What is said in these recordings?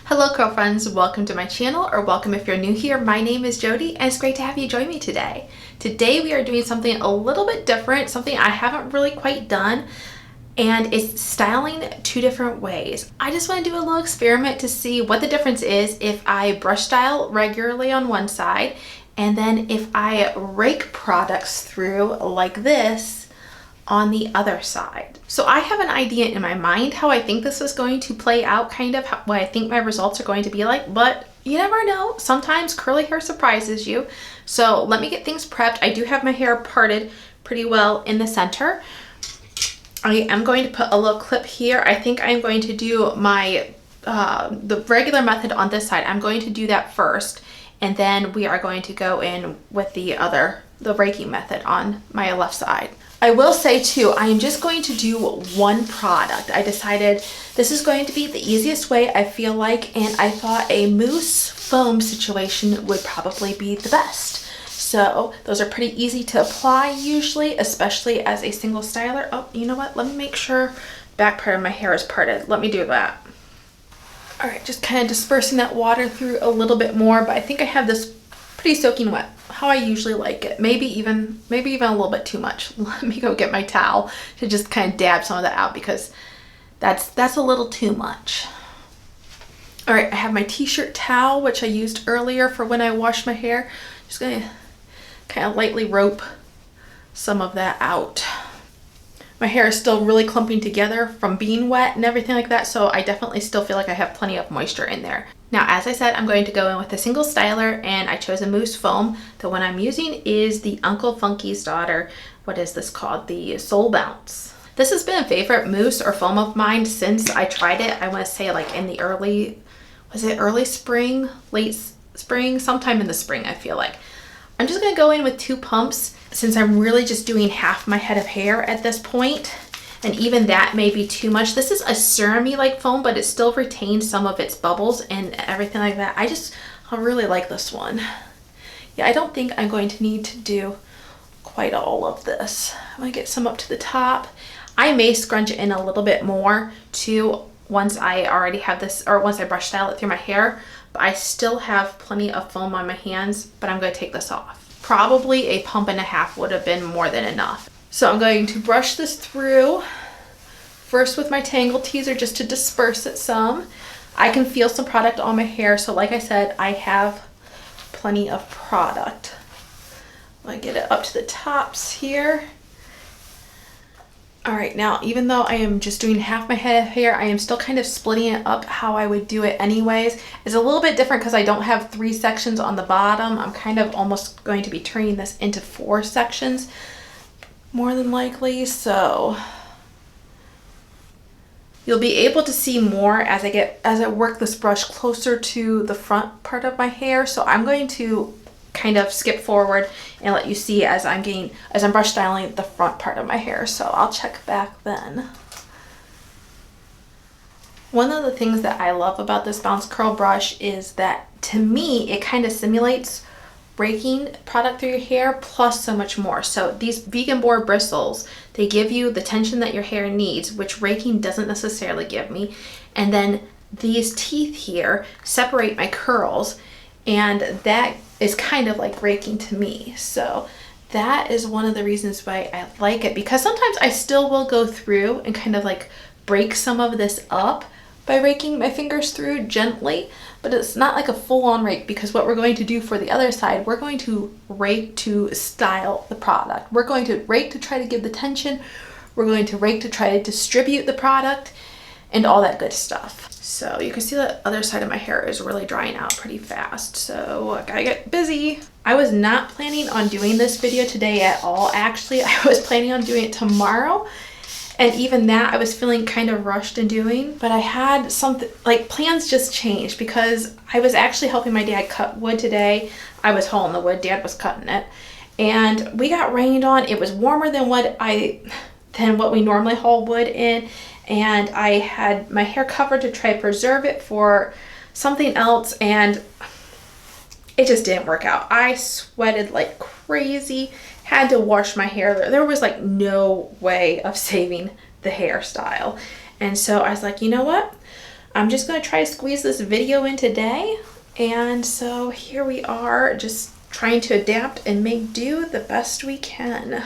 Hello girlfriends, welcome to my channel, or welcome if you're new here. My name is Jody and it's great to have you join me today. Today we are doing something a little bit different, something I haven't really quite done, and it's styling two different ways. I just want to do a little experiment to see what the difference is if I brush style regularly on one side and then if I rake products through like this on the other side. So I have an idea in my mind how I think this is going to play out, kind of what I think my results are going to be like, but you never know. Sometimes curly hair surprises you. So let me get things prepped. I do have my hair parted pretty well in the center. I am going to put a little clip here. I think I'm going to do my the regular method on this side. I'm going to do that first, and then we are going to go in with the raking method on my left side. I will say too, I am just going to do one product. I decided this is going to be the easiest way, I feel like, and I thought a mousse foam situation would probably be the best. So those are pretty easy to apply usually, especially as a single styler. Oh, you know what? Let me make sure back part of my hair is parted. Let me do that. All right, just kind of dispersing that water through a little bit more, but I think I have this pretty soaking wet, how I usually like it. Maybe even a little bit too much. Let me go get my towel to just kind of dab some of that out, because that's a little too much. All right, I have my t-shirt towel, which I used earlier for when I washed my hair. Just gonna kind of lightly rope some of that out. My hair is still really clumping together from being wet and everything like that, so I definitely still feel like I have plenty of moisture in there. Now, as I said, I'm going to go in with a single styler, and I chose a mousse foam. The one I'm using is the Uncle Funky's Daughter. What is this called? The Soul Bounce. This has been a favorite mousse or foam of mine since I tried it. I want to say like in the early spring, late spring, sometime in the spring, I feel like. I'm just going to go in with 2 pumps since I'm really just doing half my head of hair at this point. And even that may be too much. This is a serum-y like foam, but it still retains some of its bubbles and everything like that. I really like this one. Yeah, I don't think I'm going to need to do quite all of this. I'm gonna get some up to the top. I may scrunch it in a little bit more too once I already have this, or once I brush style it through my hair, but I still have plenty of foam on my hands, but I'm gonna take this off. Probably a pump and a half would have been more than enough. So I'm going to brush this through first with my Tangle Teezer just to disperse it some. I can feel some product on my hair, so like I said, I have plenty of product. I'm gonna get it up to the tops here. All right, now even though I am just doing half my head of hair, I am still kind of splitting it up how I would do it anyways. It's a little bit different because I don't have 3 sections on the bottom. I'm kind of almost going to be turning this into 4 sections more than likely, so you'll be able to see more as I work this brush closer to the front part of my hair. So I'm going to kind of skip forward and let you see as I'm brush styling the front part of my hair. So I'll check back then. One of the things that I love about this bounce curl brush is that, to me, it kind of simulates raking product through your hair plus so much more. So these vegan boar bristles, they give you the tension that your hair needs, which raking doesn't necessarily give me. And then these teeth here separate my curls, and that is kind of like raking to me. So that is one of the reasons why I like it, because sometimes I still will go through and kind of like break some of this up by raking my fingers through gently, but it's not like a full-on rake, because what we're going to do for the other side, we're going to rake to style the product. We're going to rake to try to give the tension. We're going to rake to try to distribute the product and all that good stuff. So you can see the other side of my hair is really drying out pretty fast, so I gotta get busy. I was not planning on doing this video today at all. Actually, I was planning on doing it tomorrow. And even that I was feeling kind of rushed in doing, but I had something, like plans just changed, because I was actually helping my dad cut wood today. I was hauling the wood, Dad was cutting it, and we got rained on. It was warmer than what we normally haul wood in, and I had my hair covered to try to preserve it for something else, and it just didn't work out. I sweated like crazy, had to wash my hair. There was like no way of saving the hairstyle. And so I was like, you know what? I'm just going to try to squeeze this video in today. And so here we are, just trying to adapt and make do the best we can.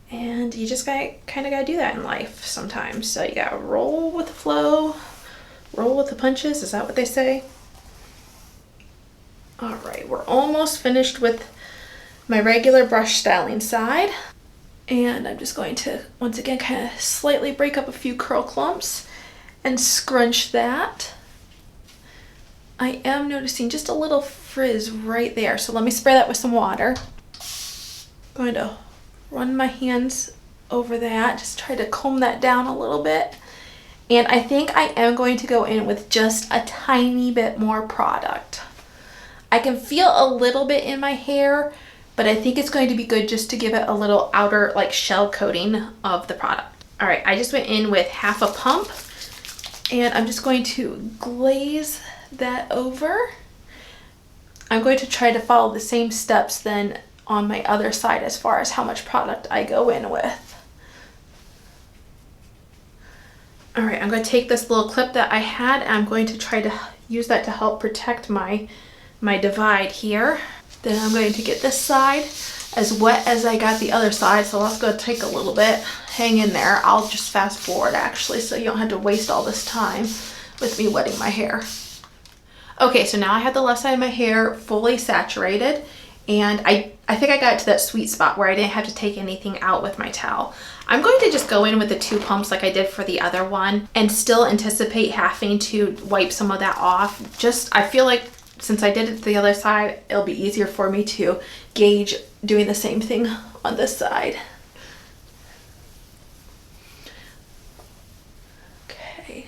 And you just kind of got to do that in life sometimes. So you got to roll with the flow, roll with the punches. Is that what they say? All right, we're almost finished with my regular brush styling side. And I'm just going to, once again, kind of slightly break up a few curl clumps and scrunch that. I am noticing just a little frizz right there. So let me spray that with some water. I'm going to run my hands over that, just try to comb that down a little bit. And I think I am going to go in with just a tiny bit more product. I can feel a little bit in my hair, but I think it's going to be good just to give it a little outer like shell coating of the product. All right, I just went in with half a pump and I'm just going to glaze that over. I'm going to try to follow the same steps then on my other side as far as how much product I go in with. All right, I'm going to take this little clip that I had and I'm going to try to use that to help protect my divide here. Then I'm going to get this side as wet as I got the other side, so that's going to take a little bit. Hang in there. I'll just fast forward actually so you don't have to waste all this time with me wetting my hair. Okay, so now I have the left side of my hair fully saturated, and I think I got it to that sweet spot where I didn't have to take anything out with my towel. I'm going to just go in with the 2 pumps like I did for the other one and still anticipate having to wipe some of that off. I feel like since I did it to the other side, it'll be easier for me to gauge doing the same thing on this side. Okay.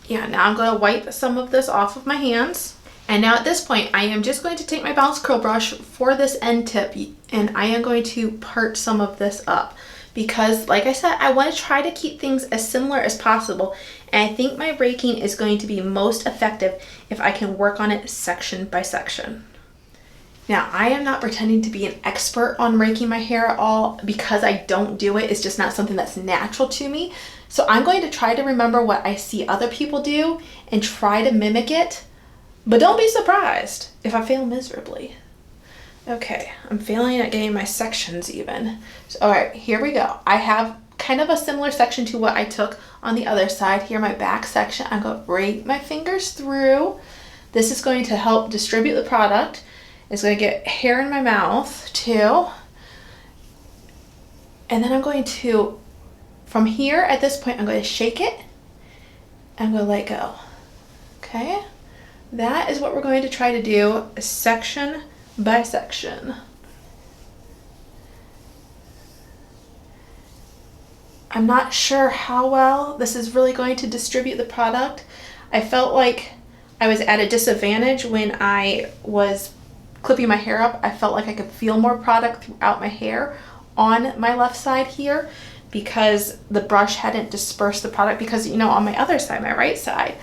Yeah, now I'm going to wipe some of this off of my hands. And now at this point, I am just going to take my bounce curl brush for this end tip and I am going to part some of this up because like I said, I want to try to keep things as similar as possible. And I think my raking is going to be most effective if I can work on it section by section. Now, I am not pretending to be an expert on raking my hair at all because I don't do it. It's just not something that's natural to me. So I'm going to try to remember what I see other people do and try to mimic it. But don't be surprised if I fail miserably. Okay, I'm failing at getting my sections even. So, all right, here we go. I have kind of a similar section to what I took on the other side. Here, my back section. I'm going to rake my fingers through. This is going to help distribute the product. It's going to get hair in my mouth too. And then I'm going to, from here at this point, I'm going to shake it. I'm going to let go. Okay? That is what we're going to try to do section by section. I'm not sure how well this is really going to distribute the product. I felt like I was at a disadvantage when I was clipping my hair up. I felt like I could feel more product throughout my hair on my left side here because the brush hadn't dispersed the product because, you know, on my other side, my right side,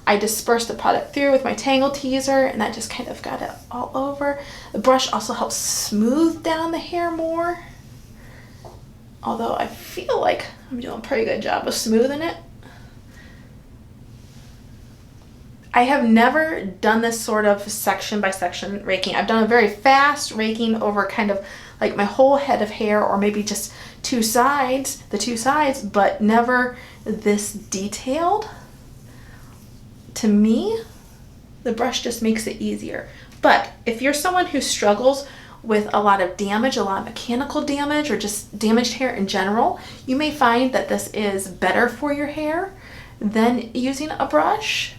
I dispersed the product through with my Tangle Teezer and that just kind of got it all over. The brush also helps smooth down the hair more. Although I feel like I'm doing a pretty good job of smoothing it. I have never done this sort of section by section raking. I've done a very fast raking over kind of like my whole head of hair or maybe just the two sides, but never this detailed. To me, the brush just makes it easier. But if you're someone who struggles with a lot of damage, a lot of mechanical damage, or just damaged hair in general, you may find that this is better for your hair than using a brush.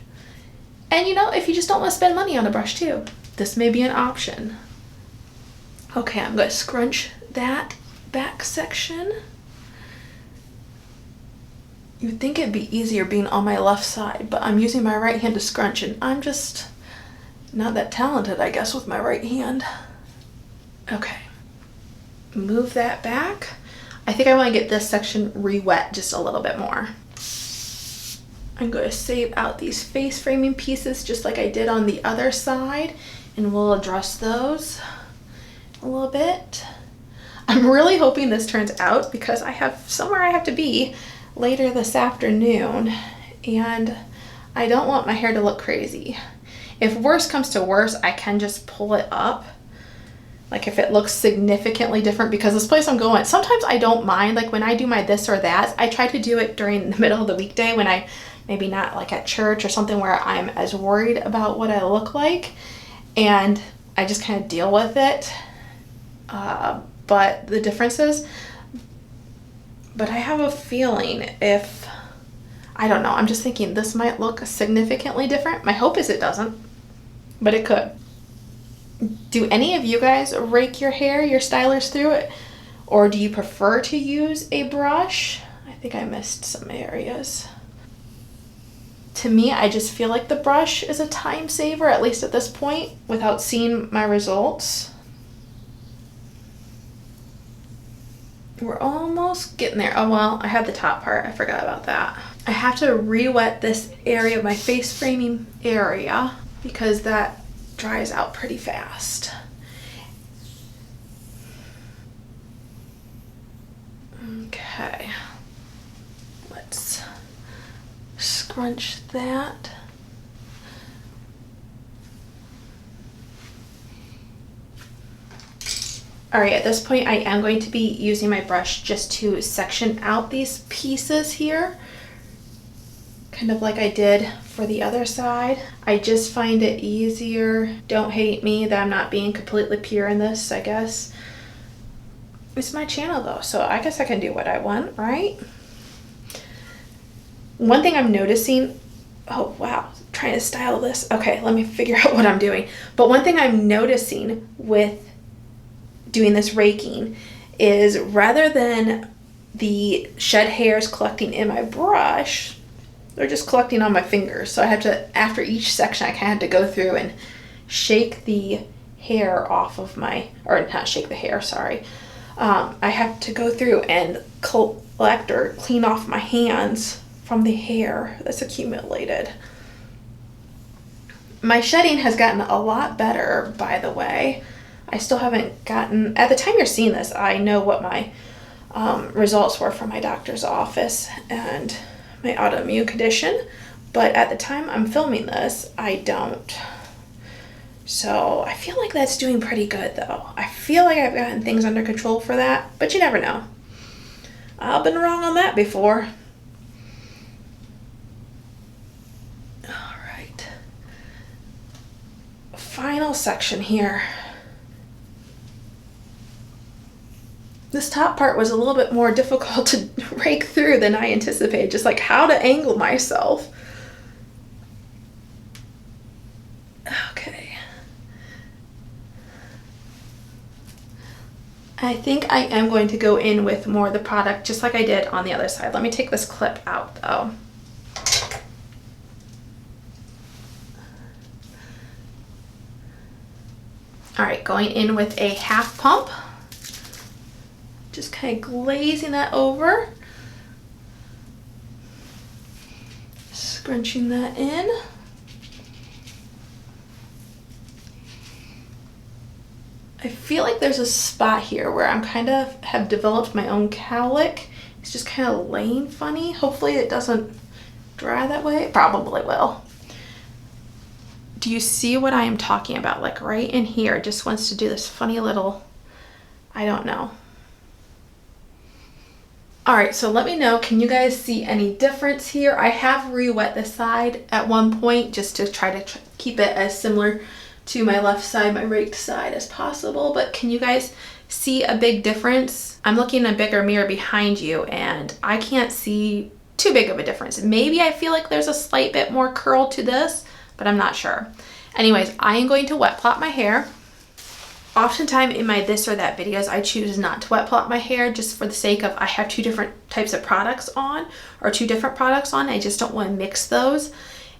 And you know, if you just don't want to spend money on a brush too, this may be an option. Okay, I'm going to scrunch that back section. You'd think it'd be easier being on my left side, but I'm using my right hand to scrunch and I'm just not that talented, I guess, with my right hand. Okay, move that back. I think I want to get this section re-wet just a little bit more. I'm going to save out these face framing pieces just like I did on the other side, and we'll address those a little bit. I'm really hoping this turns out because I have somewhere I have to be later this afternoon, and I don't want my hair to look crazy. If worse comes to worse, I can just pull it up. Like if it looks significantly different, because this place I'm going, sometimes I don't mind, like when I do my this or that, I try to do it during the middle of the weekday when I maybe not like at church or something where I'm as worried about what I look like, and I just kind of deal with it. But the difference is, but I have a feeling if, I don't know, I'm just thinking this might look significantly different. My hope is it doesn't, but it could. Do any of you guys rake your hair, your stylers through it? Or do you prefer to use a brush? I think I missed some areas. To me, I just feel like the brush is a time saver, at least at this point, without seeing my results. We're almost getting there. Oh well, I had the top part, I forgot about that. I have to re-wet this area of my face framing area because that dries out pretty fast. Okay, let's scrunch that. All right, at this point I am going to be using my brush just to section out these pieces here, kind of like I did for the other side. I just find it easier. Don't hate me that I'm not being completely pure in this, I guess. It's my channel though, so I guess I can do what I want, right? One thing I'm noticing, oh wow, trying to style this. Okay, let me figure out what I'm doing. But one thing I'm noticing with doing this raking is rather than the shed hairs collecting in my brush, they're just collecting on my fingers. So I have to, after each section, I kind of have to go through and shake the hair off of my, or not shake the hair, sorry. I have to go through and collect or clean off my hands from the hair that's accumulated. My shedding has gotten a lot better, by the way. I still haven't gotten, at the time you're seeing this, I know what my results were from my doctor's office and my autoimmune condition, but at the time I'm filming this, I don't. So I feel like that's doing pretty good though. I feel like I've gotten things under control for that, but you never know. I've been wrong on that before. All right. Final section here. This top part was a little bit more difficult to rake through than I anticipated, just like how to angle myself. Okay. I think I am going to go in with more of the product just like I did on the other side. Let me take this clip out though. All right, going in with a half pump. Just kind of glazing that over. Scrunching that in. I feel like there's a spot here where I'm kind of have developed my own cowlick. It's just kind of laying funny. Hopefully it doesn't dry that way. It probably will. Do you see what I am talking about? Like right in here, it just wants to do this funny little, I don't know. All right, so let me know, can you guys see any difference here? I have re-wet the side at one point just to try to keep it as similar to my left side, my raked side as possible, but can you guys see a big difference? I'm looking in a bigger mirror behind you and I can't see too big of a difference. Maybe I feel like there's a slight bit more curl to this, but I'm not sure. Anyways, I am going to wet plot my hair. Oftentimes in my this or that videos, I choose not to wet plot my hair just for the sake of I have two different types of products on, or two different products on. I just don't want to mix those.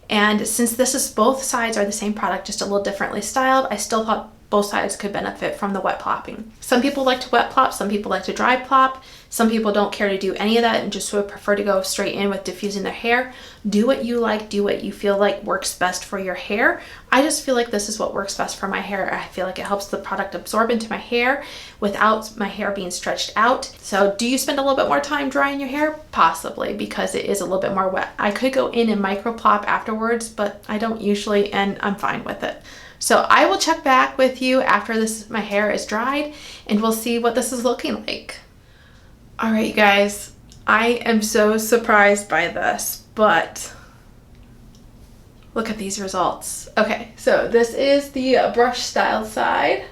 And since this is both sides are the same product, just a little differently styled, I still thought both sides could benefit from the wet plopping. Some people like to wet plop, some people like to dry plop. Some people don't care to do any of that and just would prefer to go straight in with diffusing their hair. Do what you like, do what you feel like works best for your hair. I just feel like this is what works best for my hair. I feel like it helps the product absorb into my hair without my hair being stretched out. So do you spend a little bit more time drying your hair? Possibly, because it is a little bit more wet. I could go in and micro plop afterwards, but I don't usually, and I'm fine with it. So I will check back with you after my hair is dried, and we'll see what this is looking like. All right, you guys, I am so surprised by this, but look at these results. Okay, so this is the brush style side.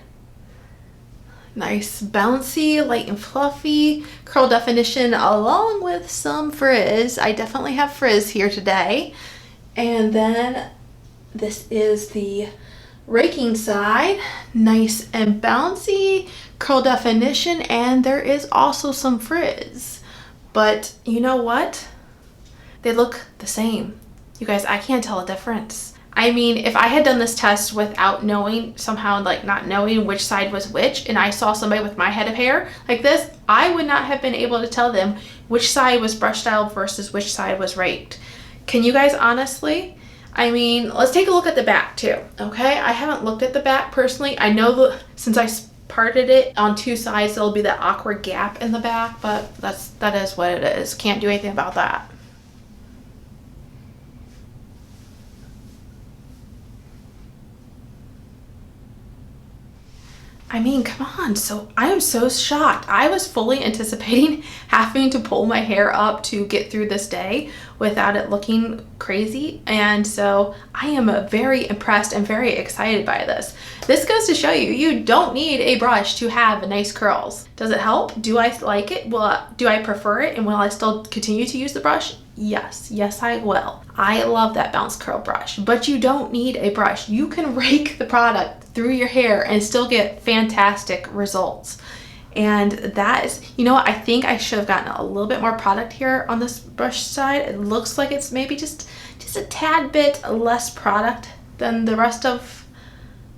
Nice, bouncy, light and fluffy, curl definition along with some frizz. I definitely have frizz here today. And then this is the raking side, nice and bouncy, curl definition, and there is also some frizz. But you know what? They look the same. You guys, I can't tell a difference. I mean, if I had done this test without knowing, somehow like not knowing which side was which, and I saw somebody with my head of hair like this, I would not have been able to tell them which side was brush style versus which side was raked. Can you guys honestly? I mean, let's take a look at the back too, okay? I haven't looked at the back personally. I know since I parted it on two sides, there'll be that awkward gap in the back, but that is what it is. Can't do anything about that. I mean, come on. So I am so shocked. I was fully anticipating having to pull my hair up to get through this day without it looking crazy. And so I am very impressed and very excited by this. This goes to show you, you don't need a brush to have nice curls. Does it help? Do I like it? Do I prefer it? And will I still continue to use the brush? Yes, I will. I love that bounce curl brush, but you don't need a brush. You can rake the product through your hair and still get fantastic results. And that is, you know what, I think I should have gotten a little bit more product here on this brush side. It looks like it's maybe just a tad bit less product than the rest of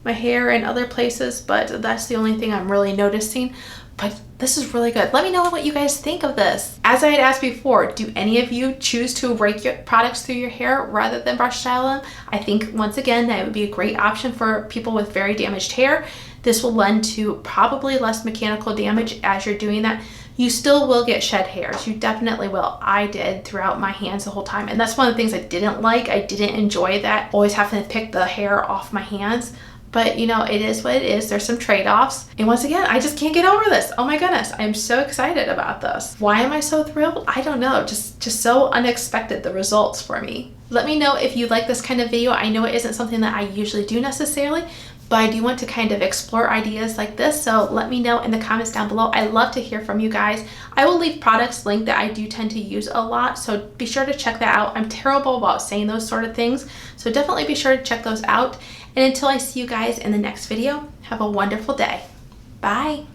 my hair and other places, but that's the only thing I'm really noticing. But this is really good. Let me know what you guys think of this. As I had asked before, do any of you choose to rake your products through your hair rather than brush style them? I think once again, that would be a great option for people with very damaged hair. This will lend to probably less mechanical damage as you're doing that. You still will get shed hairs. You definitely will. I did throughout my hands the whole time. And that's one of the things I didn't like. I didn't enjoy that. Always having to pick the hair off my hands. But you know, it is what it is. There's some trade-offs. And once again, I just can't get over this. Oh my goodness, I'm so excited about this. Why am I so thrilled? I don't know, just so unexpected, the results for me. Let me know if you like this kind of video. I know it isn't something that I usually do necessarily, but I do want to kind of explore ideas like this. So let me know in the comments down below. I love to hear from you guys. I will leave products linked that I do tend to use a lot, so be sure to check that out. I'm terrible about saying those sort of things, so definitely be sure to check those out. And until I see you guys in the next video, have a wonderful day. Bye.